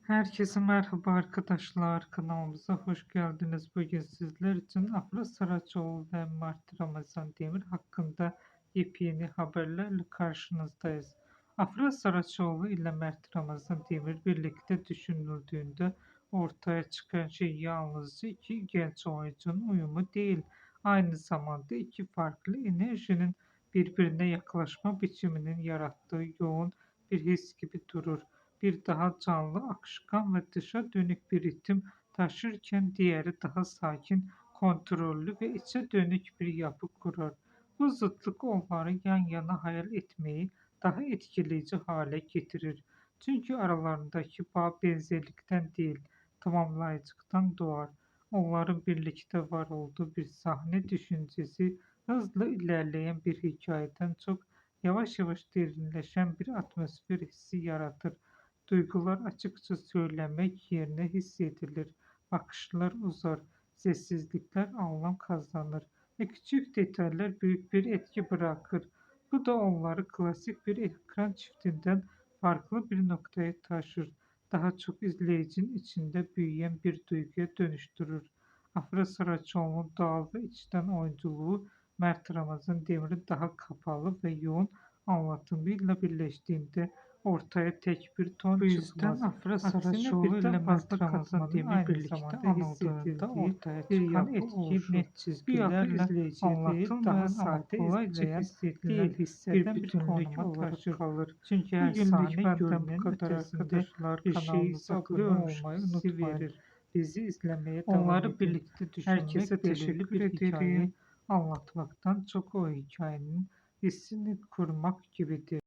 Herkese merhaba arkadaşlar. Kanalımıza hoş geldiniz. Bugün sizler için Afra Saraçoğlu ve Mert Ramazan Demir hakkında yepyeni haberlerle karşınızdayız. Afra Saraçoğlu ile Mert Ramazan Demir birlikte düşünüldüğünde ortaya çıkan şey yalnızca iki genç oyuncunun uyumu değil, aynı zamanda iki farklı enerjinin birbirine yaklaşma biçiminin yarattığı yoğun bir his gibi durur. Bir daha canlı, akışkan ve dışa dönük bir ritim taşırken diğeri daha sakin, kontrollü ve içe dönük bir yapı kurar. Bu zıtlık onları yan yana hayal etmeyi daha etkileyici hale getirir. Çünkü aralarındaki bağ benzerlikten değil, tamamlayıcılıktan doğar. Onların birlikte var olduğu bir sahne düşüncesi, hızlı ilerleyen bir hikayeden çok yavaş yavaş derinleşen bir atmosfer hissi yaratır. Duygular açıkça söylemek yerine hissedilir. Bakışlar uzar, sessizlikler anlam kazanır ve küçük detaylar büyük bir etki bırakır. Bu da onları klasik bir ekran çiftinden farklı bir noktaya taşır. Daha çok izleyicinin içinde büyüyen bir duyguya dönüştürür. Afra Saraçoğlu'nun doğal ve içten oyunculuğu Mert Ramazan Demir'in daha kapalı ve yoğun anlatımıyla birleştiğinde ortaya tek bir ton Bu yüzden çıkmaz. Afra Aksine Saraçoğlu ile birden Mert fazla Ramazan katmanın Demir aynı birlikte zamanda anıldığında hissedildiği ortaya bir çıkan yapı etki oluşur. net Bu yapı çizgilerle izleyiciyi değil daha anlatılmayan ama sade kolayca izleyen hissedilen değil bir hisseden bir bütünlük konuma olarak taşır. kalır. Çünkü her Bugünlük sahne benden bu görünenin kadar ötesinde arkadaşlar. bir şeyi Kanalımıza abone saklıyormuş olmayı hissi unutmayın. verir. Bizi izlemeye devam Onları edin. birlikte Herkese düşünmek belirli teşekkür bir hikaye ederim. anlatmaktan çok o hikayenin hissini kurmak gibidir.